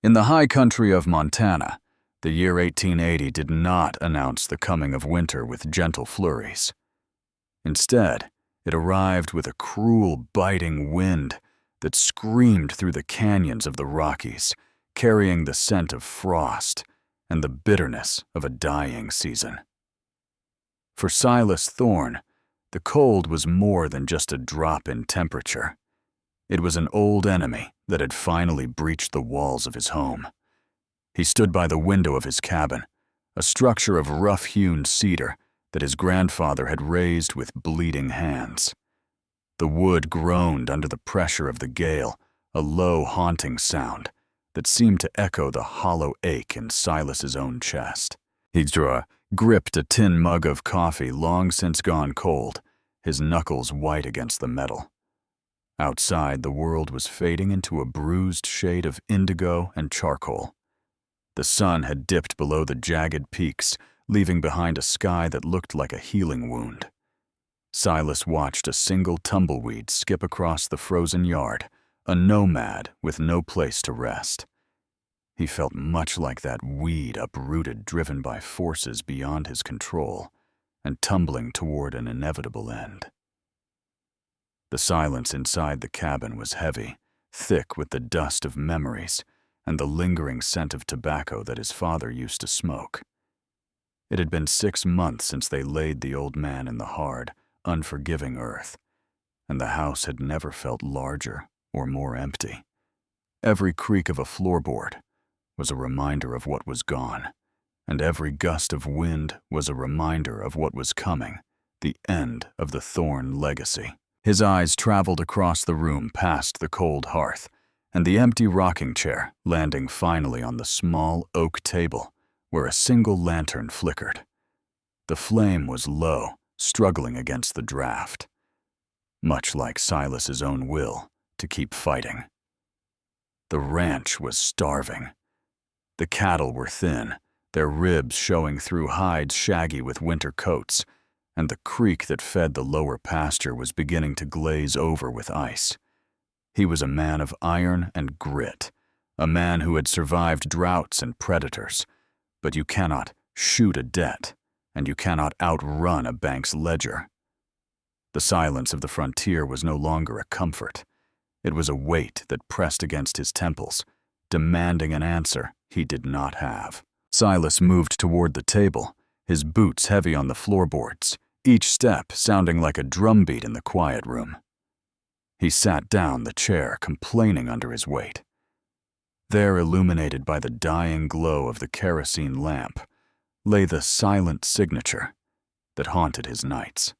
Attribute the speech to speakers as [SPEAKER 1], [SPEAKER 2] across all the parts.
[SPEAKER 1] In the high country of Montana, the year 1880 did not announce the coming of winter with gentle flurries. Instead, it arrived with a cruel, biting wind that screamed through the canyons of the Rockies, carrying the scent of frost and the bitterness of a dying season. For Silas Thorne, the cold was more than just a drop in temperature. It was an old enemy that had finally breached the walls of his home. He stood by the window of his cabin, a structure of rough-hewn cedar that his grandfather had raised with bleeding hands. The wood groaned under the pressure of the gale, a low, haunting sound that seemed to echo the hollow ache in Silas's own chest. He gripped a tin mug of coffee long since gone cold, his knuckles white against the metal. Outside, the world was fading into a bruised shade of indigo and charcoal. The sun had dipped below the jagged peaks, leaving behind a sky that looked like a healing wound. Silas watched a single tumbleweed skip across the frozen yard, a nomad with no place to rest. He felt much like that weed uprooted, driven by forces beyond his control, and tumbling toward an inevitable end. The silence inside the cabin was heavy, thick with the dust of memories and the lingering scent of tobacco that his father used to smoke. It had been 6 months since they laid the old man in the hard, unforgiving earth, and the house had never felt larger or more empty. Every creak of a floorboard was a reminder of what was gone, and every gust of wind was a reminder of what was coming, the end of the Thorne legacy. His eyes traveled across the room past the cold hearth and the empty rocking chair, landing finally on the small oak table where a single lantern flickered. The flame was low, struggling against the draft, much like Silas's own will to keep fighting. The ranch was starving. The cattle were thin, their ribs showing through hides shaggy with winter coats, and the creek that fed the lower pasture was beginning to glaze over with ice. He was a man of iron and grit, a man who had survived droughts and predators, but you cannot shoot a debt, and you cannot outrun a bank's ledger. The silence of the frontier was no longer a comfort. It was a weight that pressed against his temples, demanding an answer he did not have. Silas moved toward the table, his boots heavy on the floorboards, each step sounding like a drumbeat in the quiet room. He sat down the chair, complaining under his weight. There, illuminated by the dying glow of the kerosene lamp, lay the silent signature that haunted his nights.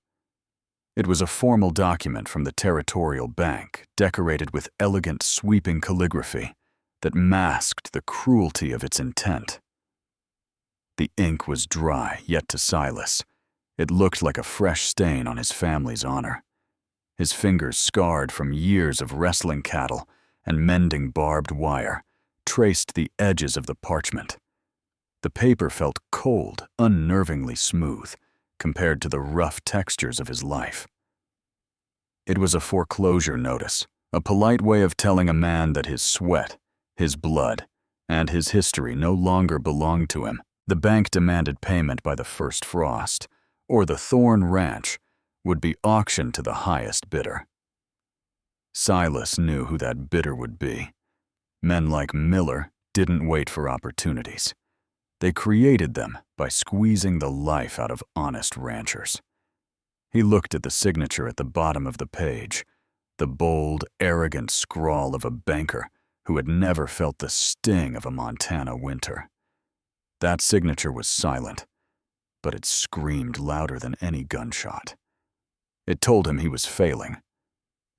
[SPEAKER 1] It was a formal document from the Territorial Bank, decorated with elegant, sweeping calligraphy that masked the cruelty of its intent. The ink was dry, yet to Silas, it looked like a fresh stain on his family's honor. His fingers, scarred from years of wrestling cattle and mending barbed wire, traced the edges of the parchment. The paper felt cold, unnervingly smooth, compared to the rough textures of his life. It was a foreclosure notice, a polite way of telling a man that his sweat, his blood, and his history no longer belonged to him. The bank demanded payment by the first frost, or the Thorne Ranch would be auctioned to the highest bidder. Silas knew who that bidder would be. Men like Miller didn't wait for opportunities. They created them by squeezing the life out of honest ranchers. He looked at the signature at the bottom of the page, the bold, arrogant scrawl of a banker who had never felt the sting of a Montana winter. That signature was silent, but it screamed louder than any gunshot. It told him he was failing.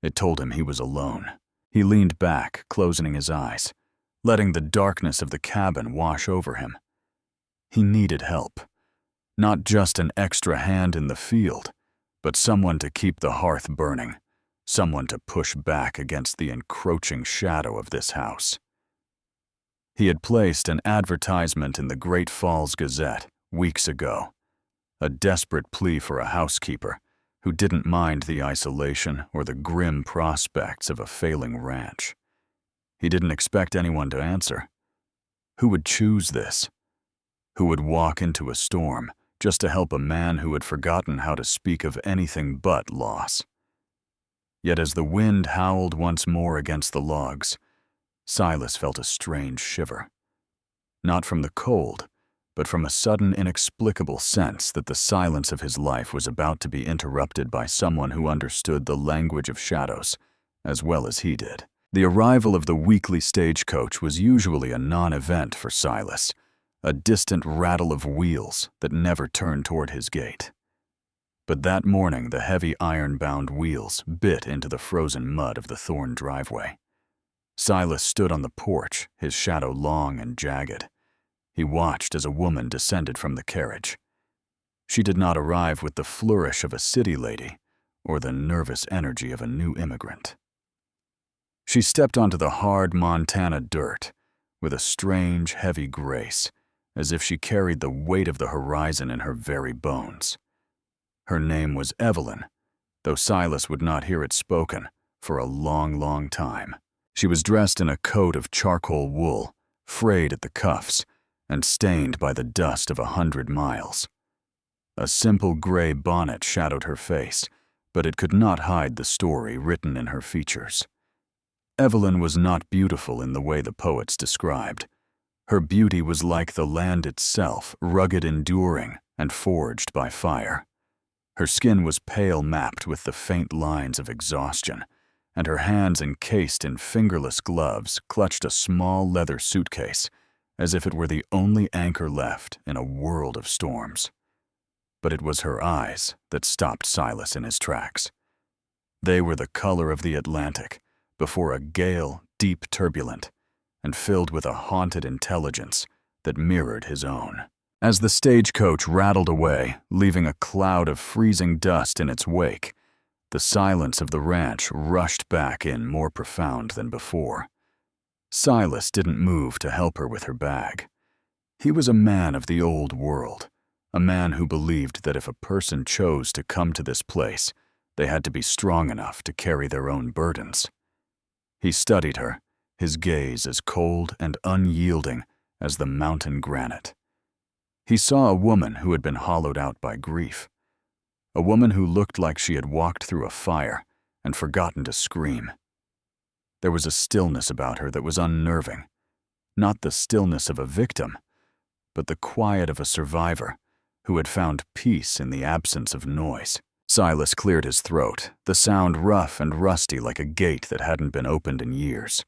[SPEAKER 1] It told him he was alone. He leaned back, closing his eyes, letting the darkness of the cabin wash over him. He needed help. Not just an extra hand in the field, but someone to keep the hearth burning, someone to push back against the encroaching shadow of this house. He had placed an advertisement in the Great Falls Gazette weeks ago, a desperate plea for a housekeeper who didn't mind the isolation or the grim prospects of a failing ranch. He didn't expect anyone to answer, Who would choose this? Who would walk into a storm just to help a man who had forgotten how to speak of anything but loss? Yet as the wind howled once more against the logs, Silas felt a strange shiver. Not from the cold, but from a sudden inexplicable sense that the silence of his life was about to be interrupted by someone who understood the language of shadows as well as he did. The arrival of the weekly stagecoach was usually a non-event for Silas, a distant rattle of wheels that never turned toward his gate. But that morning the heavy iron-bound wheels bit into the frozen mud of the thorn driveway. Silas stood on the porch, his shadow long and jagged. He watched as a woman descended from the carriage. She did not arrive with the flourish of a city lady or the nervous energy of a new immigrant. She stepped onto the hard Montana dirt with a strange, heavy grace, as if she carried the weight of the horizon in her very bones. Her name was Evelyn, though Silas would not hear it spoken for a long, long time. She was dressed in a coat of charcoal wool, frayed at the cuffs, and stained by the dust of 100 miles. A simple gray bonnet shadowed her face, but it could not hide the story written in her features. Evelyn was not beautiful in the way the poets described. Her beauty was like the land itself, rugged, enduring, and forged by fire. Her skin was pale, mapped with the faint lines of exhaustion, and her hands, encased in fingerless gloves, clutched a small leather suitcase, as if it were the only anchor left in a world of storms. But it was her eyes that stopped Silas in his tracks. They were the color of the Atlantic, before a gale, deep, turbulent, and filled with a haunted intelligence that mirrored his own. As the stagecoach rattled away, leaving a cloud of freezing dust in its wake, the silence of the ranch rushed back in more profound than before. Silas didn't move to help her with her bag. He was a man of the old world, a man who believed that if a person chose to come to this place, they had to be strong enough to carry their own burdens. He studied her, his gaze as cold and unyielding as the mountain granite. He saw a woman who had been hollowed out by grief, a woman who looked like she had walked through a fire and forgotten to scream. There was a stillness about her that was unnerving, not the stillness of a victim, but the quiet of a survivor who had found peace in the absence of noise. Silas cleared his throat, the sound rough and rusty like a gate that hadn't been opened in years.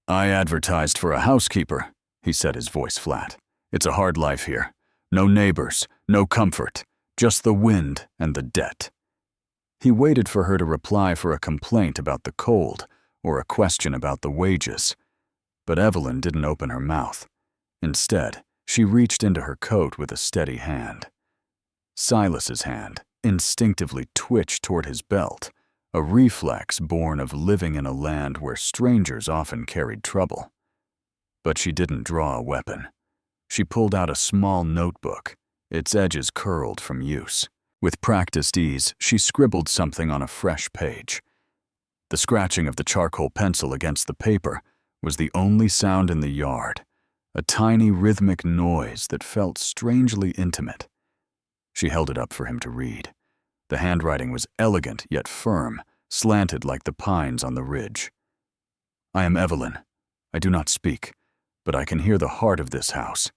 [SPEAKER 1] "I advertised for a housekeeper," he said, his voice flat. "It's a hard life here. No neighbors, no comfort, just the wind and the debt." He waited for her to reply for a complaint about the cold or a question about the wages. But Evelyn didn't open her mouth. Instead, she reached into her coat with a steady hand. Silas's hand instinctively twitched toward his belt, a reflex born of living in a land where strangers often carried trouble. But she didn't draw a weapon. She pulled out a small notebook, its edges curled from use. With practiced ease, she scribbled something on a fresh page. The scratching of the charcoal pencil against the paper was the only sound in the yard, a tiny rhythmic noise that felt strangely intimate. She held it up for him to read. The handwriting was elegant yet firm, slanted like the pines on the ridge. "I am Evelyn. I do not speak, but I can hear the heart of this house.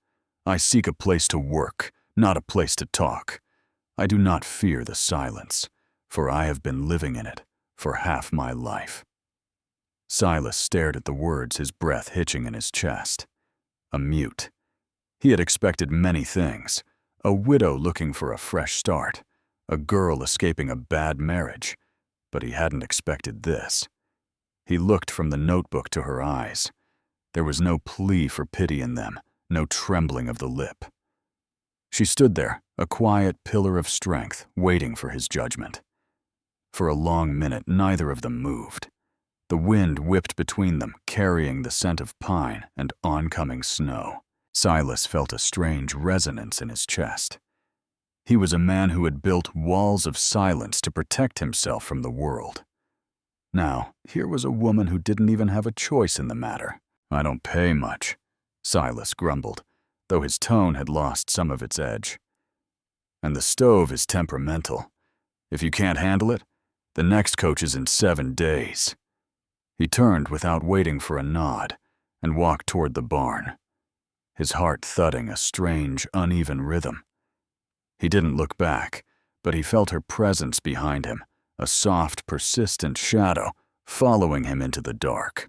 [SPEAKER 1] I seek a place to work, not a place to talk. I do not fear the silence, for I have been living in it for half my life." Silas stared at the words, his breath hitching in his chest. A mute. He had expected many things: a widow looking for a fresh start, a girl escaping a bad marriage, but he hadn't expected this. He looked from the notebook to her eyes. There was no plea for pity in them, no trembling of the lip. She stood there, a quiet pillar of strength, waiting for his judgment. For a long minute, neither of them moved. The wind whipped between them, carrying the scent of pine and oncoming snow. Silas felt a strange resonance in his chest. He was a man who had built walls of silence to protect himself from the world. Now, here was a woman who didn't even have a choice in the matter. "I don't pay much," Silas grumbled, though his tone had lost some of its edge. "And the stove is temperamental. If you can't handle it, the next coach is in 7 days." He turned without waiting for a nod and walked toward the barn, his heart thudding a strange, uneven rhythm. He didn't look back, but he felt her presence behind him, a soft, persistent shadow following him into the dark.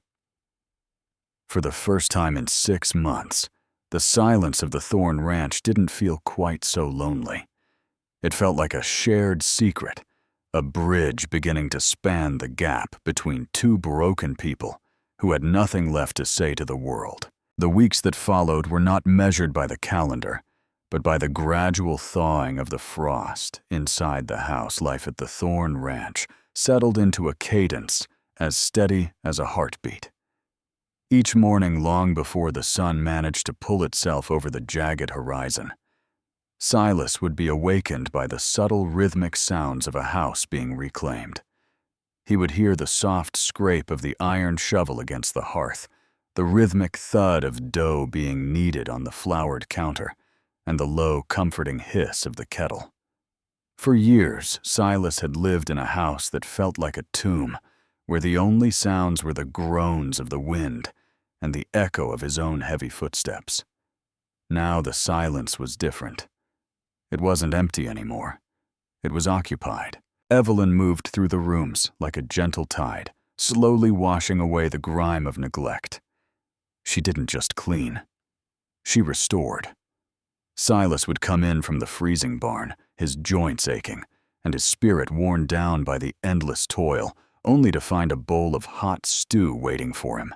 [SPEAKER 1] For the first time in 6 months, the silence of the Thorn Ranch didn't feel quite so lonely. It felt like a shared secret, a bridge beginning to span the gap between two broken people who had nothing left to say to the world. The weeks that followed were not measured by the calendar, but by the gradual thawing of the frost inside the house. Life at the Thorn Ranch settled into a cadence as steady as a heartbeat. Each morning, long before the sun managed to pull itself over the jagged horizon, Silas would be awakened by the subtle rhythmic sounds of a house being reclaimed. He would hear the soft scrape of the iron shovel against the hearth, the rhythmic thud of dough being kneaded on the floured counter, and the low, comforting hiss of the kettle. For years, Silas had lived in a house that felt like a tomb, where the only sounds were the groans of the wind and the echo of his own heavy footsteps. Now the silence was different. It wasn't empty anymore. It was occupied. Evelyn moved through the rooms like a gentle tide, slowly washing away the grime of neglect. She didn't just clean. She restored. Silas would come in from the freezing barn, his joints aching, and his spirit worn down by the endless toil, only to find a bowl of hot stew waiting for him,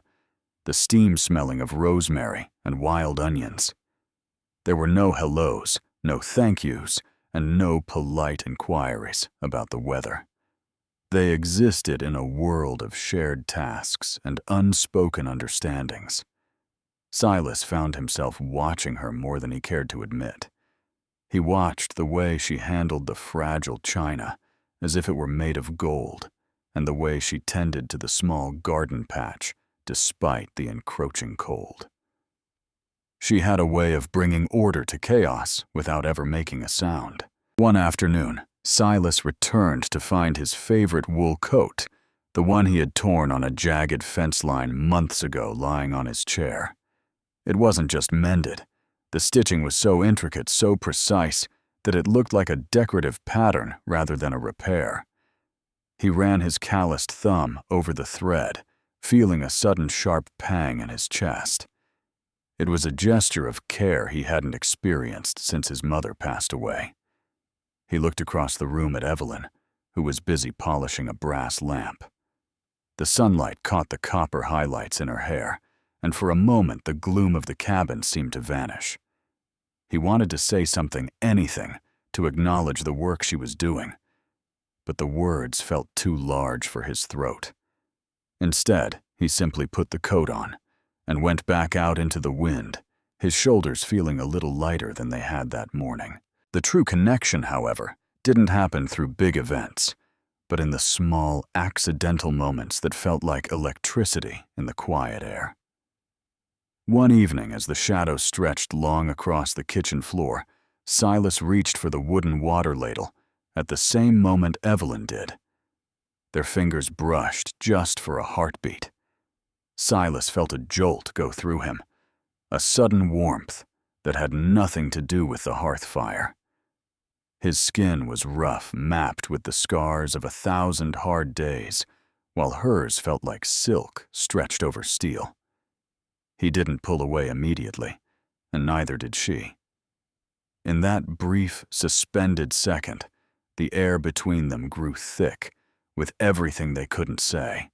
[SPEAKER 1] the steam smelling of rosemary and wild onions. There were no hellos, no thank yous, and no polite inquiries about the weather. They existed in a world of shared tasks and unspoken understandings. Silas found himself watching her more than he cared to admit. He watched the way she handled the fragile china as if it were made of gold, and the way she tended to the small garden patch despite the encroaching cold. She had a way of bringing order to chaos without ever making a sound. One afternoon, Silas returned to find his favorite wool coat, the one he had torn on a jagged fence line months ago, lying on his chair. It wasn't just mended. The stitching was so intricate, so precise, that it looked like a decorative pattern rather than a repair. He ran his calloused thumb over the thread, feeling a sudden sharp pang in his chest. It was a gesture of care he hadn't experienced since his mother passed away. He looked across the room at Evelyn, who was busy polishing a brass lamp. The sunlight caught the copper highlights in her hair, and for a moment the gloom of the cabin seemed to vanish. He wanted to say something, anything, to acknowledge the work she was doing, but the words felt too large for his throat. Instead, he simply put the coat on and went back out into the wind, his shoulders feeling a little lighter than they had that morning. The true connection, however, didn't happen through big events, but in the small, accidental moments that felt like electricity in the quiet air. One evening, as the shadow stretched long across the kitchen floor, Silas reached for the wooden water ladle at the same moment Evelyn did. Their fingers brushed just for a heartbeat. Silas felt a jolt go through him, a sudden warmth that had nothing to do with the hearth fire. His skin was rough, mapped with the scars of 1,000 hard days, while hers felt like silk stretched over steel. He didn't pull away immediately, and neither did she. In that brief, suspended second, the air between them grew thick with everything they couldn't say.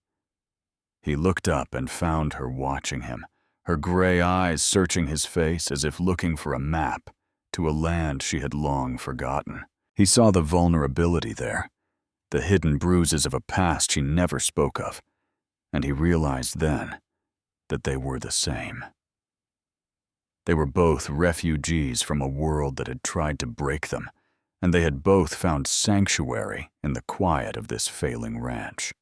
[SPEAKER 1] He looked up and found her watching him, her gray eyes searching his face as if looking for a map to a land she had long forgotten. He saw the vulnerability there, the hidden bruises of a past she never spoke of, and he realized then that they were the same. They were both refugees from a world that had tried to break them, and they had both found sanctuary in the quiet of this failing ranch.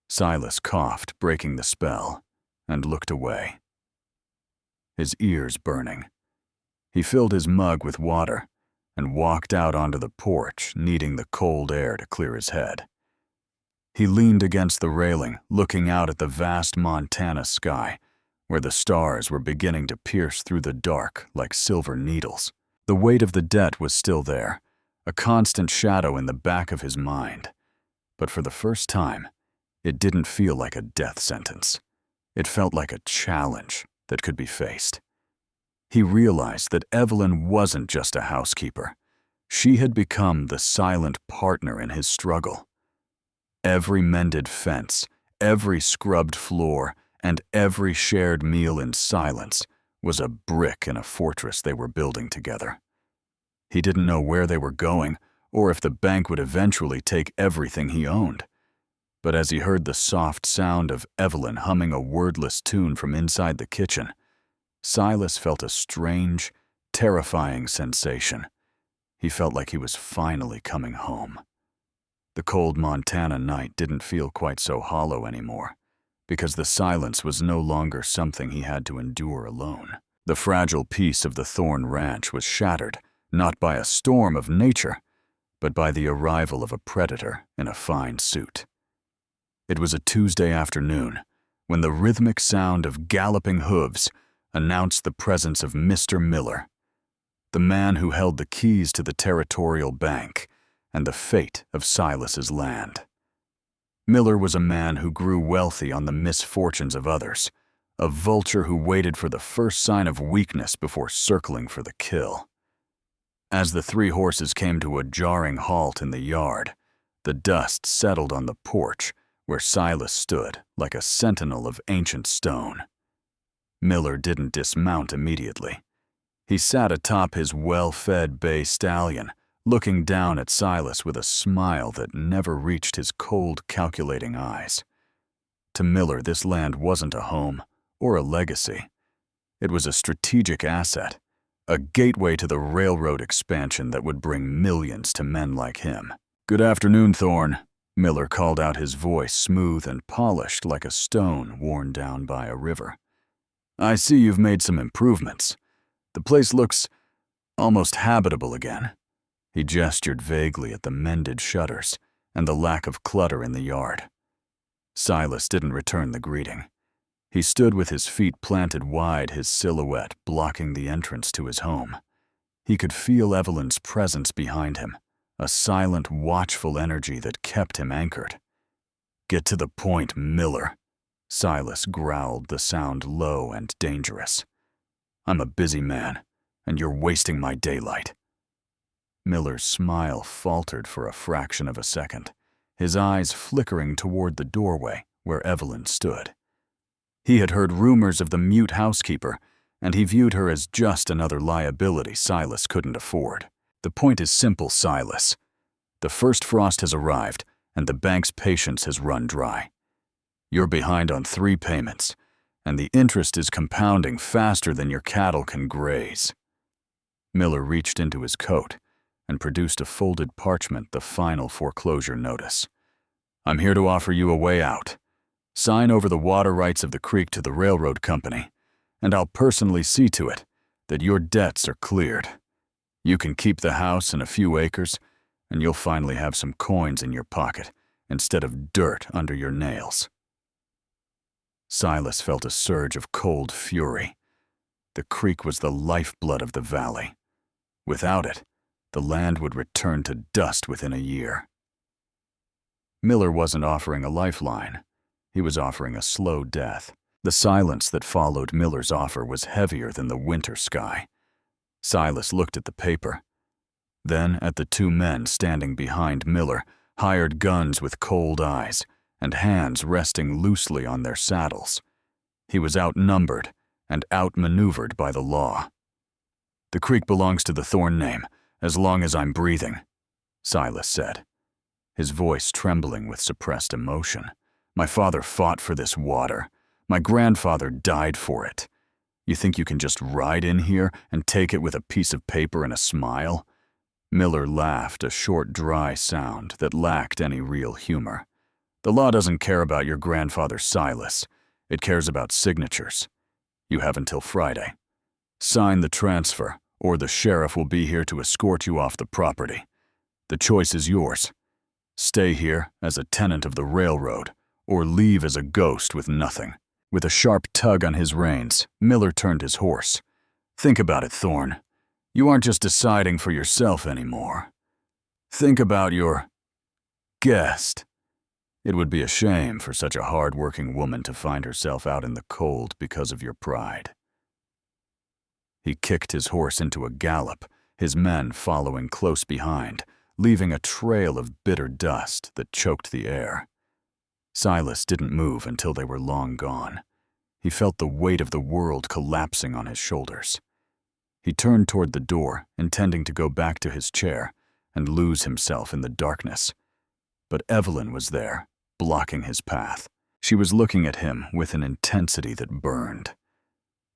[SPEAKER 1] Silas coughed, breaking the spell, and looked away. his ears burning. He filled his mug with water and walked out onto the porch, needing the cold air to clear his head. He leaned against the railing, looking out at the vast Montana sky, where the stars were beginning to pierce through the dark like silver needles. The weight of the debt was still there, a constant shadow in the back of his mind. But for the first time, it didn't feel like a death sentence. It felt like a challenge that could be faced. He realized that Evelyn wasn't just a housekeeper. She had become the silent partner in his struggle. Every mended fence, every scrubbed floor, and every shared meal in silence was a brick in a fortress they were building together. He didn't know where they were going or if the bank would eventually take everything he owned. But as he heard the soft sound of Evelyn humming a wordless tune from inside the kitchen, Silas felt a strange, terrifying sensation. He felt like he was finally coming home. The cold Montana night didn't feel quite so hollow anymore, because the silence was no longer something he had to endure alone. The fragile peace of the Thorn Ranch was shattered, not by a storm of nature, but by the arrival of a predator in a fine suit. It was a Tuesday afternoon, when the rhythmic sound of galloping hooves announced the presence of Mr. Miller, the man who held the keys to the territorial bank and the fate of Silas's land. Miller was a man who grew wealthy on the misfortunes of others, a vulture who waited for the first sign of weakness before circling for the kill. As the three horses came to a jarring halt in the yard, the dust settled on the porch where Silas stood like a sentinel of ancient stone. Miller didn't dismount immediately. He sat atop his well-fed bay stallion, looking down at Silas with a smile that never reached his cold, calculating eyes. To Miller, this land wasn't a home or a legacy. It was a strategic asset, a gateway to the railroad expansion that would bring millions to men like him. "Good afternoon, Thorn," Miller called out, his voice smooth and polished like a stone worn down by a river. "I see you've made some improvements. The place looks almost habitable again." He gestured vaguely at the mended shutters and the lack of clutter in the yard. Silas didn't return the greeting. He stood with his feet planted wide, his silhouette blocking the entrance to his home. He could feel Evelyn's presence behind him, a silent, watchful energy that kept him anchored. "Get to the point, Miller," Silas growled, the sound low and dangerous. "I'm a busy man, and you're wasting my daylight." Miller's smile faltered for a fraction of a second, his eyes flickering toward the doorway where Evelyn stood. He had heard rumors of the mute housekeeper, and he viewed her as just another liability Silas couldn't afford. "The point is simple, Silas. The first frost has arrived, and the bank's patience has run dry. You're behind on 3 payments, and the interest is compounding faster than your cattle can graze." Miller reached into his coat and produced a folded parchment, the final foreclosure notice. "I'm here to offer you a way out. Sign over the water rights of the creek to the railroad company, and I'll personally see to it that your debts are cleared. You can keep the house and a few acres, and you'll finally have some coins in your pocket instead of dirt under your nails." Silas felt a surge of cold fury. The creek was the lifeblood of the valley. Without it, the land would return to dust within a year. Miller wasn't offering a lifeline. He was offering a slow death. The silence that followed Miller's offer was heavier than the winter sky. Silas looked at the paper, then at the 2 men standing behind Miller, hired guns with cold eyes and hands resting loosely on their saddles. He was outnumbered and outmaneuvered by the law. "The creek belongs to the Thorn name, as long as I'm breathing," Silas said, his voice trembling with suppressed emotion. "My father fought for this water. My grandfather died for it. You think you can just ride in here and take it with a piece of paper and a smile?" Miller laughed, a short, dry sound that lacked any real humor. "The law doesn't care about your grandfather, Silas. It cares about signatures. You have until Friday. Sign the transfer, or the sheriff will be here to escort you off the property. The choice is yours. Stay here as a tenant of the railroad, or leave as a ghost with nothing." With a sharp tug on his reins, Miller turned his horse. "Think about it, Thorne. You aren't just deciding for yourself anymore. Think about your guest. It would be a shame for such a hard-working woman to find herself out in the cold because of your pride." He kicked his horse into a gallop, his men following close behind, leaving a trail of bitter dust that choked the air. Silas didn't move until they were long gone. He felt the weight of the world collapsing on his shoulders. He turned toward the door, intending to go back to his chair and lose himself in the darkness. But Evelyn was there, blocking his path. She was looking at him with an intensity that burned.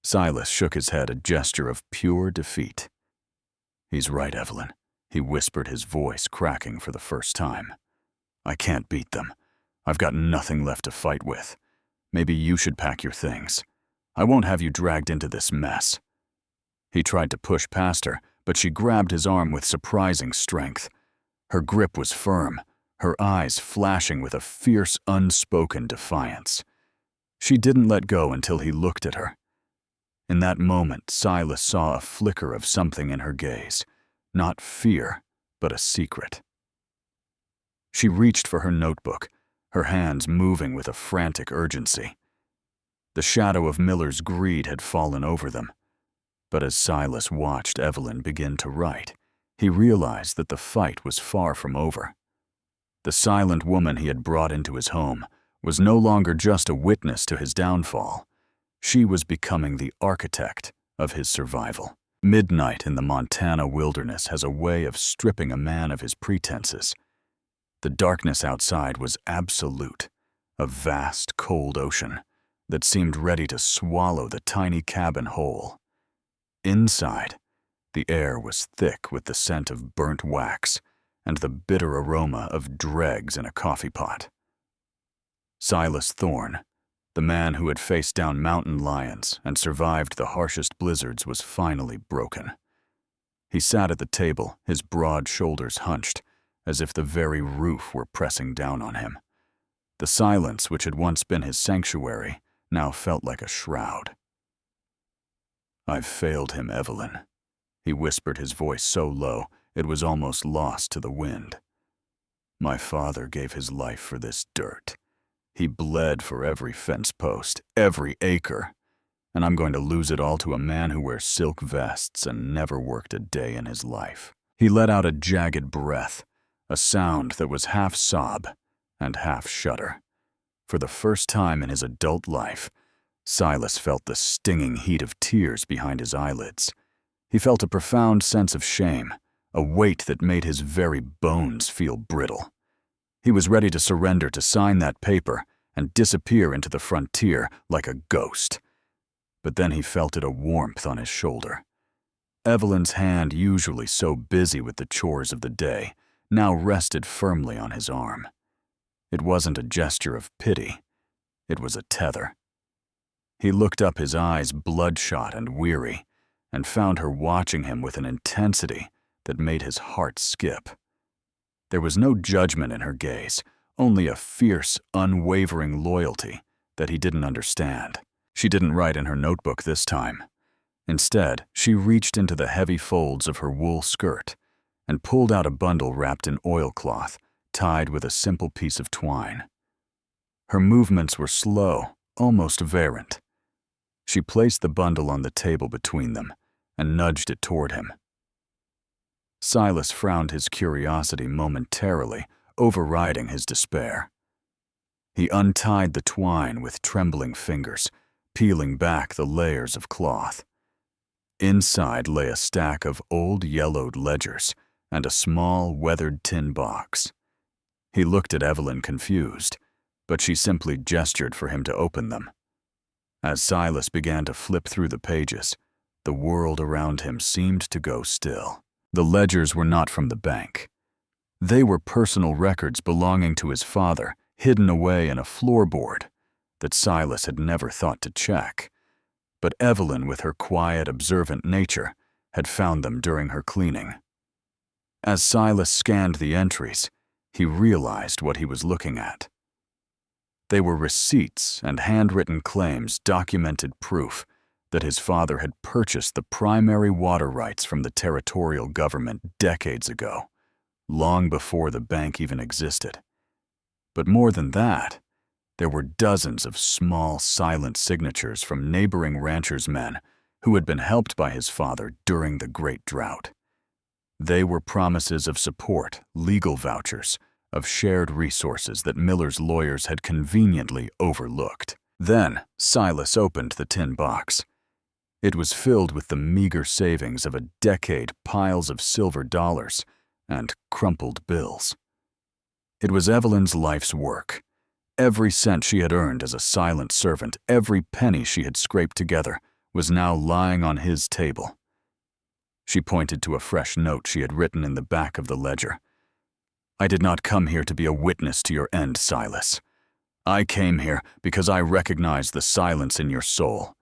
[SPEAKER 1] Silas shook his head, a gesture of pure defeat. "He's right, Evelyn," he whispered, his voice cracking for the first time. "I can't beat them. I've got nothing left to fight with. Maybe you should pack your things. I won't have you dragged into this mess." He tried to push past her, but she grabbed his arm with surprising strength. Her grip was firm, her eyes flashing with a fierce, unspoken defiance. She didn't let go until he looked at her. In that moment, Silas saw a flicker of something in her gaze, not fear, but a secret. She reached for her notebook, her hands moving with a frantic urgency. The shadow of Miller's greed had fallen over them. But as Silas watched Evelyn begin to write, he realized that the fight was far from over. The silent woman he had brought into his home was no longer just a witness to his downfall. She was becoming the architect of his survival. Midnight in the Montana wilderness has a way of stripping a man of his pretenses. The darkness outside was absolute, a vast, cold ocean that seemed ready to swallow the tiny cabin whole. Inside, the air was thick with the scent of burnt wax and the bitter aroma of dregs in a coffee pot. Silas Thorne, the man who had faced down mountain lions and survived the harshest blizzards, was finally broken. He sat at the table, his broad shoulders hunched, as if the very roof were pressing down on him. The silence which had once been his sanctuary now felt like a shroud. "I've failed him, Evelyn," he whispered, his voice so low it was almost lost to the wind. "My father gave his life for this dirt. He bled for every fence post, every acre, and I'm going to lose it all to a man who wears silk vests and never worked a day in his life." He let out a jagged breath, a sound that was half sob and half shudder. For the first time in his adult life, Silas felt the stinging heat of tears behind his eyelids. He felt a profound sense of shame, a weight that made his very bones feel brittle. He was ready to surrender, to sign that paper and disappear into the frontier like a ghost. But then he felt it, a warmth on his shoulder. Evelyn's hand, usually so busy with the chores of the day, now rested firmly on his arm. It wasn't a gesture of pity. It was a tether. He looked up, his eyes bloodshot and weary, and found her watching him with an intensity that made his heart skip. There was no judgment in her gaze, only a fierce, unwavering loyalty that he didn't understand. She didn't write in her notebook this time. Instead, she reached into the heavy folds of her wool skirt and pulled out a bundle wrapped in oilcloth, tied with a simple piece of twine. Her movements were slow, almost variant. She placed the bundle on the table between them and nudged it toward him. Silas frowned, his curiosity momentarily overriding his despair. He untied the twine with trembling fingers, peeling back the layers of cloth. Inside lay a stack of old yellowed ledgers and a small, weathered tin box. He looked at Evelyn, confused, but she simply gestured for him to open them. As Silas began to flip through the pages, the world around him seemed to go still. The ledgers were not from the bank. They were personal records belonging to his father, hidden away in a floorboard that Silas had never thought to check. but Evelyn, with her quiet, observant nature, had found them during her cleaning. As Silas scanned the entries, he realized what he was looking at. They were receipts and handwritten claims, documented proof that his father had purchased the primary water rights from the territorial government decades ago, long before the bank even existed. But more than that, there were dozens of small, silent signatures from neighboring ranchers' men who had been helped by his father during the Great Drought. They were promises of support, legal vouchers, of shared resources that Miller's lawyers had conveniently overlooked. Then Silas opened the tin box. It was filled with the meager savings of a decade, piles of silver dollars, and crumpled bills. It was Evelyn's life's work. Every cent she had earned as a silent servant, every penny she had scraped together, was now lying on his table. She pointed to a fresh note she had written in the back of the ledger. "I did not come here to be a witness to your end, Silas. I came here because I recognize the silence in your soul.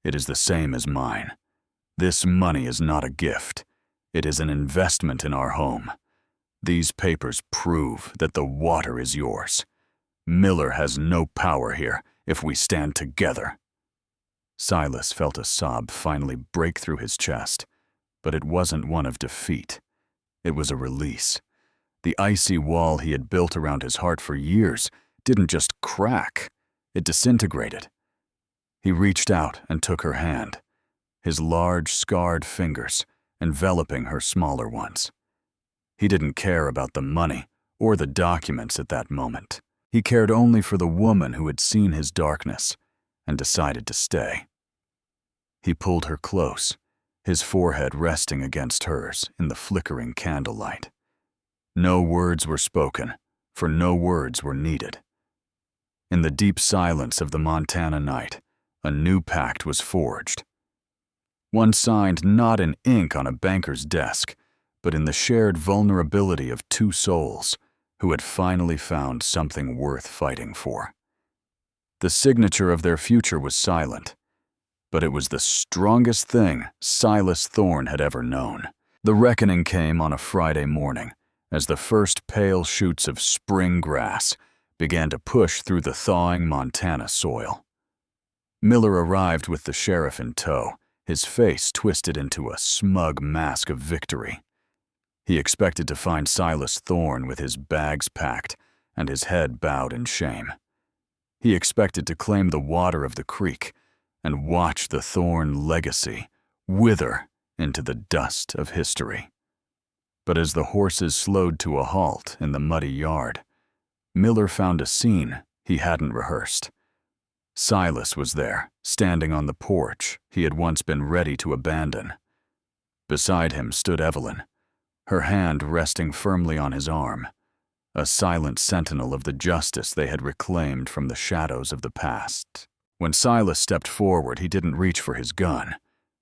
[SPEAKER 1] It is the same as mine. This money is not a gift. It is an investment in our home. These papers prove that the water is yours. Miller has no power here if we stand together." Silas felt a sob finally break through his chest, but it wasn't one of defeat. It was a release. The icy wall he had built around his heart for years didn't just crack, it disintegrated. He reached out and took her hand, his large, scarred fingers enveloping her smaller ones. He didn't care about the money or the documents at that moment. He cared only for the woman who had seen his darkness and decided to stay. He pulled her close, his forehead resting against hers in the flickering candlelight. No words were spoken, for no words were needed. In the deep silence of the Montana night, a new pact was forged. One signed not in ink on a banker's desk, but in the shared vulnerability of two souls who had finally found something worth fighting for. The signature of their future was silent, but it was the strongest thing Silas Thorne had ever known. The reckoning came on a Friday morning as the first pale shoots of spring grass began to push through the thawing Montana soil. Miller arrived with the sheriff in tow, his face twisted into a smug mask of victory. He expected to find Silas Thorne with his bags packed and his head bowed in shame. He expected to claim the water of the creek and watch the Thorne legacy wither into the dust of history. But as the horses slowed to a halt in the muddy yard, Miller found a scene he hadn't rehearsed. Silas was there, standing on the porch he had once been ready to abandon. Beside him stood Evelyn, her hand resting firmly on his arm, a silent sentinel of the justice they had reclaimed from the shadows of the past. When Silas stepped forward, he didn't reach for his gun.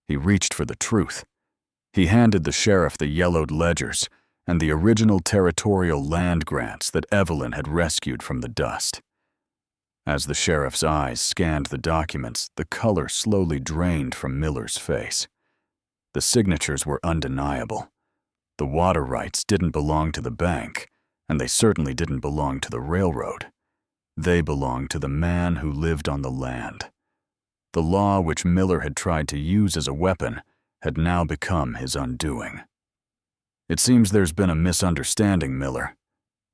[SPEAKER 1] He reached for the truth. He handed the sheriff the yellowed ledgers and the original territorial land grants that Evelyn had rescued from the dust. As the sheriff's eyes scanned the documents, the color slowly drained from Miller's face. The signatures were undeniable. The water rights didn't belong to the bank, and they certainly didn't belong to the railroad. They belonged to the man who lived on the land. The law which Miller had tried to use as a weapon had now become his undoing. "It seems there's been a misunderstanding, Miller,"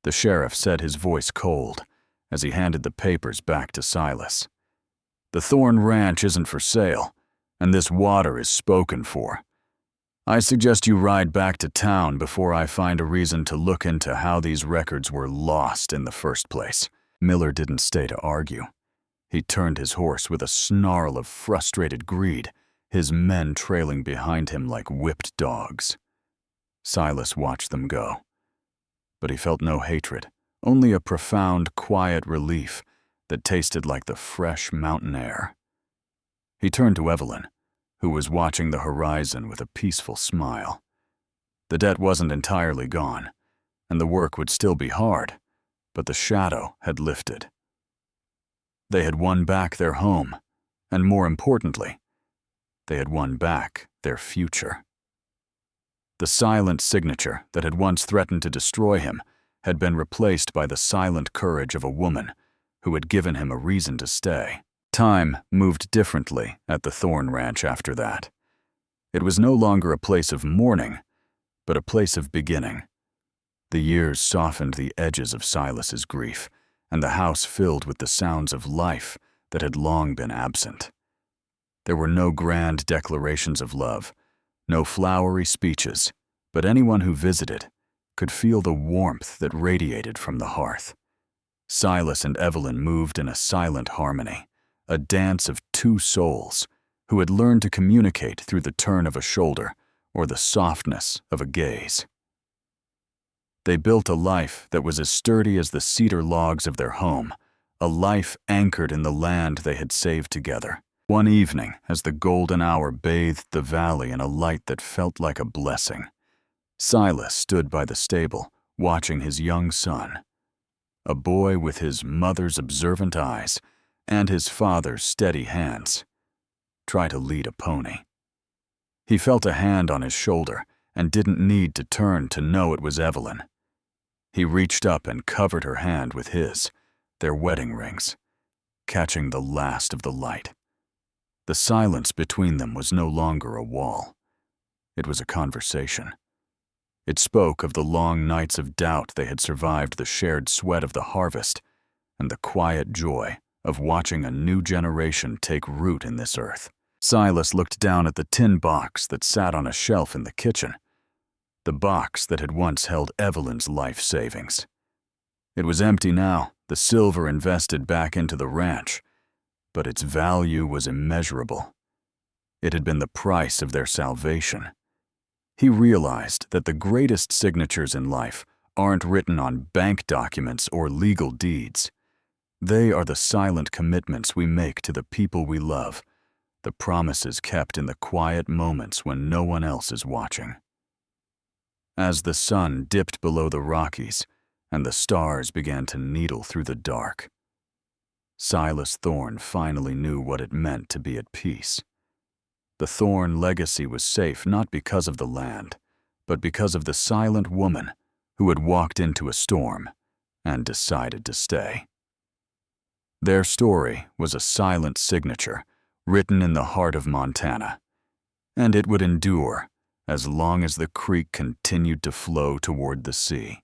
[SPEAKER 1] the sheriff said, his voice cold, as he handed the papers back to Silas. "The Thorne Ranch isn't for sale, and this water is spoken for. I suggest you ride back to town before I find a reason to look into how these records were lost in the first place." Miller didn't stay to argue. He turned his horse with a snarl of frustrated greed, his men trailing behind him like whipped dogs. Silas watched them go. But he felt no hatred, only a profound, quiet relief that tasted like the fresh mountain air. He turned to Evelyn, who was watching the horizon with a peaceful smile. The debt wasn't entirely gone, and the work would still be hard, but the shadow had lifted. They had won back their home, and more importantly, they had won back their future. The silent signature that had once threatened to destroy him had been replaced by the silent courage of a woman who had given him a reason to stay. Time moved differently at the Thorn Ranch after that. It was no longer a place of mourning, but a place of beginning. The years softened the edges of Silas's grief, and the house filled with the sounds of life that had long been absent. There were no grand declarations of love, no flowery speeches, but anyone who visited could feel the warmth that radiated from the hearth. Silas and Evelyn moved in a silent harmony, a dance of two souls who had learned to communicate through the turn of a shoulder or the softness of a gaze. They built a life that was as sturdy as the cedar logs of their home, a life anchored in the land they had saved together. One evening, as the golden hour bathed the valley in a light that felt like a blessing, Silas stood by the stable, watching his young son, a boy with his mother's observant eyes and his father's steady hands, try to lead a pony. He felt a hand on his shoulder and didn't need to turn to know it was Evelyn. He reached up and covered her hand with his, their wedding rings, catching the last of the light. The silence between them was no longer a wall. It was a conversation. It spoke of the long nights of doubt they had survived, the shared sweat of the harvest, and the quiet joy of watching a new generation take root in this earth. Silas looked down at the tin box that sat on a shelf in the kitchen, the box that had once held Evelyn's life savings. It was empty now, the silver invested back into the ranch, but its value was immeasurable. It had been the price of their salvation. He realized that the greatest signatures in life aren't written on bank documents or legal deeds. They are the silent commitments we make to the people we love, the promises kept in the quiet moments when no one else is watching. As the sun dipped below the Rockies and the stars began to needle through the dark, Silas Thorn finally knew what it meant to be at peace. The Thorn legacy was safe not because of the land, but because of the silent woman who had walked into a storm and decided to stay. Their story was a silent signature written in the heart of Montana, and it would endure as long as the creek continued to flow toward the sea.